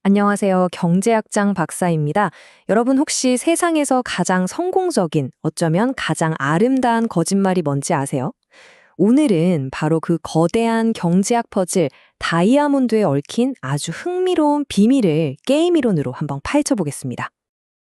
안녕하세요. 경제학장 박사입니다. 여러분 혹시 세상에서 가장 성공적인, 어쩌면 가장 아름다운 거짓말이 뭔지 아세요? 오늘은 바로 그 거대한 경제학 퍼즐 다이아몬드에 얽힌 아주 흥미로운 비밀을 게임 이론으로 한번 파헤쳐 보겠습니다.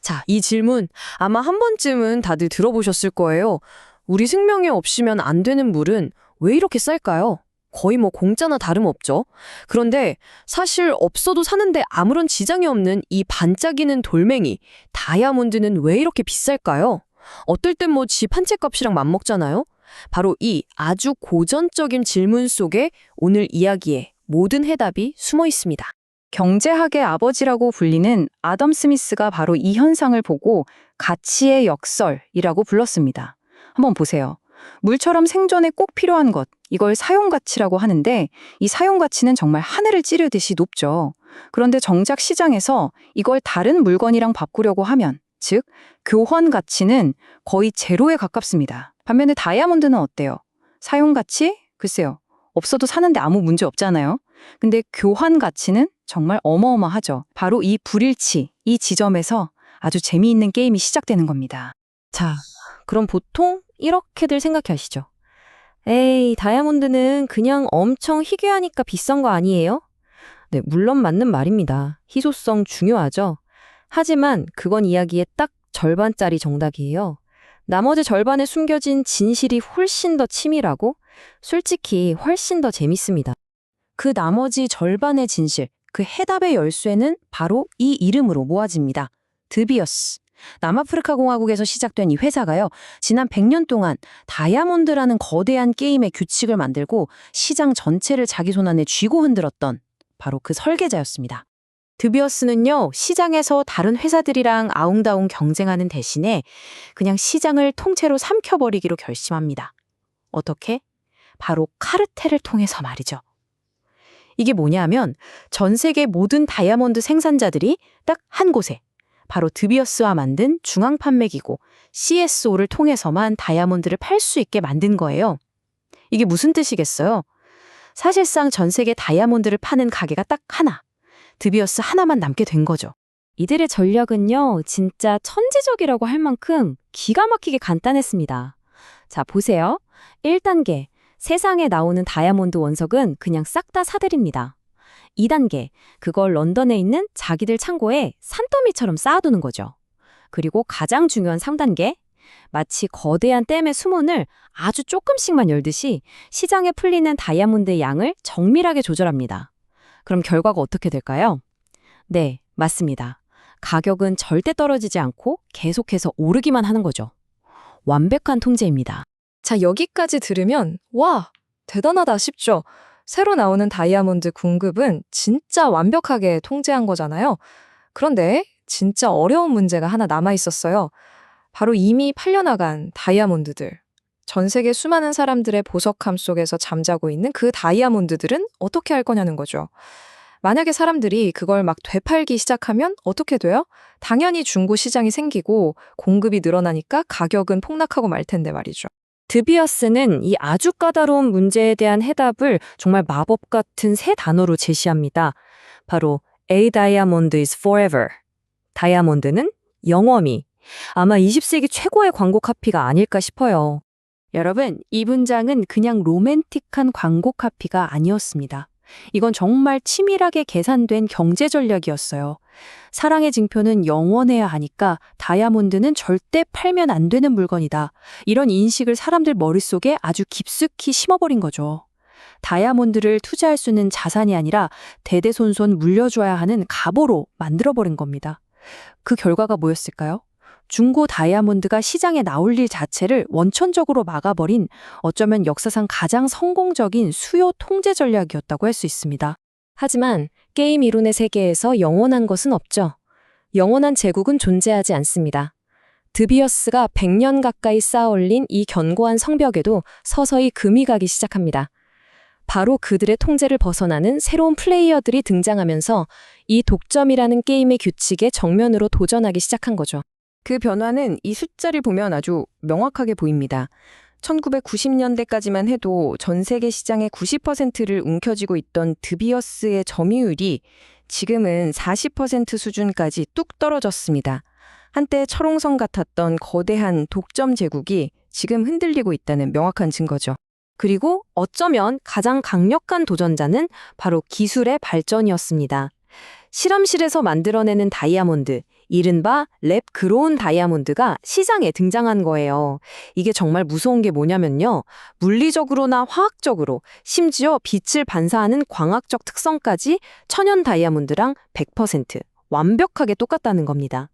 자, 이 질문 아마 한 번쯤은 다들 들어보셨을 거예요. 우리 생명에 없이면 안 되는 물은 왜 이렇게 쌀까요? 거의 뭐 공짜나 다름없죠. 그런데 사실 없어도 사는데 아무런 지장이 없는 이 반짝이는 돌멩이, 다이아몬드는 왜 이렇게 비쌀까요? 어떨 땐 뭐 집 한 채 값이랑 맞먹잖아요. 바로 이 아주 고전적인 질문 속에 오늘 이야기의 모든 해답이 숨어 있습니다. 경제학의 아버지라고 불리는 아담 스미스가 바로 이 현상을 보고 가치의 역설이라고 불렀습니다. 한번 보세요. 물처럼 생존에 꼭 필요한 것, 이걸 사용가치라고 하는데 이 사용가치는 정말 하늘을 찌르듯이 높죠. 그런데 정작 시장에서 이걸 다른 물건이랑 바꾸려고 하면, 즉 교환 가치는 거의 제로에 가깝습니다. 반면에 다이아몬드는 어때요? 사용가치? 글쎄요. 없어도 사는데 아무 문제 없잖아요. 근데 교환 가치는 정말 어마어마하죠. 바로 이 불일치, 이 지점에서 아주 재미있는 게임이 시작되는 겁니다. 자, 그럼 보통 이렇게들 생각하시죠. 에이, 다이아몬드는 그냥 엄청 희귀하니까 비싼 거 아니에요? 네, 물론 맞는 말입니다. 희소성 중요하죠. 하지만 그건 이야기의 딱 절반짜리 정답이에요. 나머지 절반에 숨겨진 진실이 훨씬 더 치밀하고 솔직히 훨씬 더 재밌습니다. 그 나머지 절반의 진실, 그 해답의 열쇠는 바로 이 이름으로 모아집니다. 드비어스. 남아프리카 공화국에서 시작된 이 회사가요, 지난 100년 동안 다이아몬드라는 거대한 게임의 규칙을 만들고 시장 전체를 자기 손안에 쥐고 흔들었던 바로 그 설계자였습니다. 드비어스는요, 시장에서 다른 회사들이랑 아웅다웅 경쟁하는 대신에 그냥 시장을 통째로 삼켜버리기로 결심합니다. 어떻게? 바로 카르텔을 통해서 말이죠. 이게 뭐냐면 전 세계 모든 다이아몬드 생산자들이 딱 한 곳에 바로 드비어스와 만든 중앙 판매기구 CSO를 통해서만 다이아몬드를 팔 수 있게 만든 거예요. 이게 무슨 뜻이겠어요? 사실상 전 세계 다이아몬드를 파는 가게가 딱 하나, 드비어스 하나만 남게 된 거죠. 이들의 전략은요, 진짜 천재적이라고 할 만큼 기가 막히게 간단했습니다. 자, 보세요. 1단계, 세상에 나오는 다이아몬드 원석은 그냥 싹 다 사들입니다. 2단계, 그걸 런던에 있는 자기들 창고에 산더미처럼 쌓아두는 거죠. 그리고 가장 중요한 3단계, 마치 거대한 댐의 수문을 아주 조금씩만 열듯이 시장에 풀리는 다이아몬드의 양을 정밀하게 조절합니다. 그럼 결과가 어떻게 될까요? 네, 맞습니다. 가격은 절대 떨어지지 않고 계속해서 오르기만 하는 거죠. 완벽한 통제입니다. 자, 여기까지 들으면 와, 대단하다 싶죠? 새로 나오는 다이아몬드 공급은 진짜 완벽하게 통제한 거잖아요. 그런데 진짜 어려운 문제가 하나 남아 있었어요. 바로 이미 팔려나간 다이아몬드들. 전 세계 수많은 사람들의 보석함 속에서 잠자고 있는 그 다이아몬드들은 어떻게 할 거냐는 거죠. 만약에 사람들이 그걸 막 되팔기 시작하면 어떻게 돼요? 당연히 중고 시장이 생기고 공급이 늘어나니까 가격은 폭락하고 말 텐데 말이죠. 드비어스는 이 아주 까다로운 문제에 대한 해답을 정말 마법 같은 세 단어로 제시합니다. 바로 A diamond is forever. 다이아몬드는 영원히. 아마 20세기 최고의 광고 카피가 아닐까 싶어요. 여러분, 이 문장은 그냥 로맨틱한 광고 카피가 아니었습니다. 이건 정말 치밀하게 계산된 경제 전략이었어요. 사랑의 징표는 영원해야 하니까 다이아몬드는 절대 팔면 안 되는 물건이다. 이런 인식을 사람들 머릿속에 아주 깊숙이 심어버린 거죠. 다이아몬드를 투자할 수 있는 자산이 아니라 대대손손 물려줘야 하는 갑오로 만들어버린 겁니다. 그 결과가 뭐였을까요? 중고 다이아몬드가 시장에 나올 일 자체를 원천적으로 막아버린 어쩌면 역사상 가장 성공적인 수요 통제 전략이었다고 할 수 있습니다. 하지만 게임 이론의 세계에서 영원한 것은 없죠. 영원한 제국은 존재하지 않습니다. 드비어스가 100년 가까이 쌓아올린 이 견고한 성벽에도 서서히 금이 가기 시작합니다. 바로 그들의 통제를 벗어나는 새로운 플레이어들이 등장하면서 이 독점이라는 게임의 규칙에 정면으로 도전하기 시작한 거죠. 그 변화는 이 숫자를 보면 아주 명확하게 보입니다. 1990년대까지만 해도 전 세계 시장의 90%를 움켜쥐고 있던 드비어스의 점유율이 지금은 40% 수준까지 뚝 떨어졌습니다. 한때 철옹성 같았던 거대한 독점 제국이 지금 흔들리고 있다는 명확한 증거죠. 그리고 어쩌면 가장 강력한 도전자는 바로 기술의 발전이었습니다. 실험실에서 만들어내는 다이아몬드, 이른바 랩 그로운 다이아몬드가 시장에 등장한 거예요. 이게 정말 무서운 게 뭐냐면요. 물리적으로나 화학적으로, 심지어 빛을 반사하는 광학적 특성까지 천연 다이아몬드랑 100% 완벽하게 똑같다는 겁니다.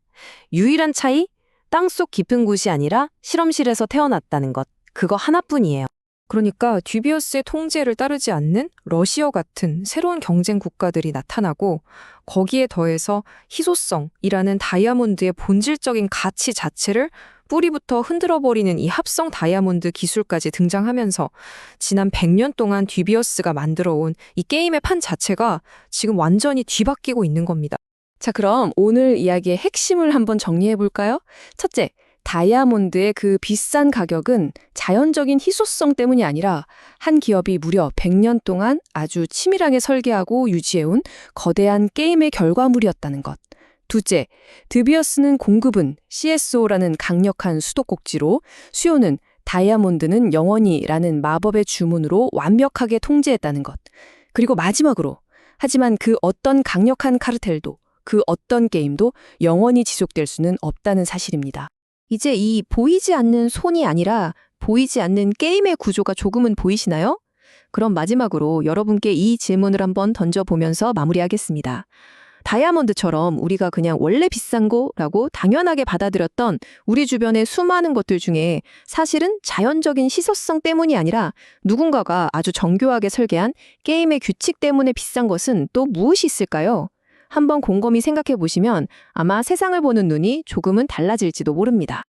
유일한 차이? 땅속 깊은 곳이 아니라 실험실에서 태어났다는 것. 그거 하나뿐이에요. 그러니까 듀비어스의 통제를 따르지 않는 러시아 같은 새로운 경쟁 국가들이 나타나고 거기에 더해서 희소성이라는 다이아몬드의 본질적인 가치 자체를 뿌리부터 흔들어버리는 이 합성 다이아몬드 기술까지 등장하면서 지난 100년 동안 듀비어스가 만들어온 이 게임의 판 자체가 지금 완전히 뒤바뀌고 있는 겁니다. 자, 그럼 오늘 이야기의 핵심을 한번 정리해 볼까요? 첫째, 다이아몬드의 그 비싼 가격은 자연적인 희소성 때문이 아니라 한 기업이 무려 100년 동안 아주 치밀하게 설계하고 유지해온 거대한 게임의 결과물이었다는 것. 둘째, 드비어스는 공급은 CSO라는 강력한 수도꼭지로, 수요는 다이아몬드는 영원히라는 마법의 주문으로 완벽하게 통제했다는 것. 그리고 마지막으로, 하지만 그 어떤 강력한 카르텔도, 그 어떤 게임도 영원히 지속될 수는 없다는 사실입니다. 이제 이 보이지 않는 손이 아니라 보이지 않는 게임의 구조가 조금은 보이시나요? 그럼 마지막으로 여러분께 이 질문을 한번 던져보면서 마무리하겠습니다. 다이아몬드처럼 우리가 그냥 원래 비싼 거라고 당연하게 받아들였던 우리 주변의 수많은 것들 중에 사실은 자연적인 희소성 때문이 아니라 누군가가 아주 정교하게 설계한 게임의 규칙 때문에 비싼 것은 또 무엇이 있을까요? 한번 곰곰이 생각해 보시면 아마 세상을 보는 눈이 조금은 달라질지도 모릅니다.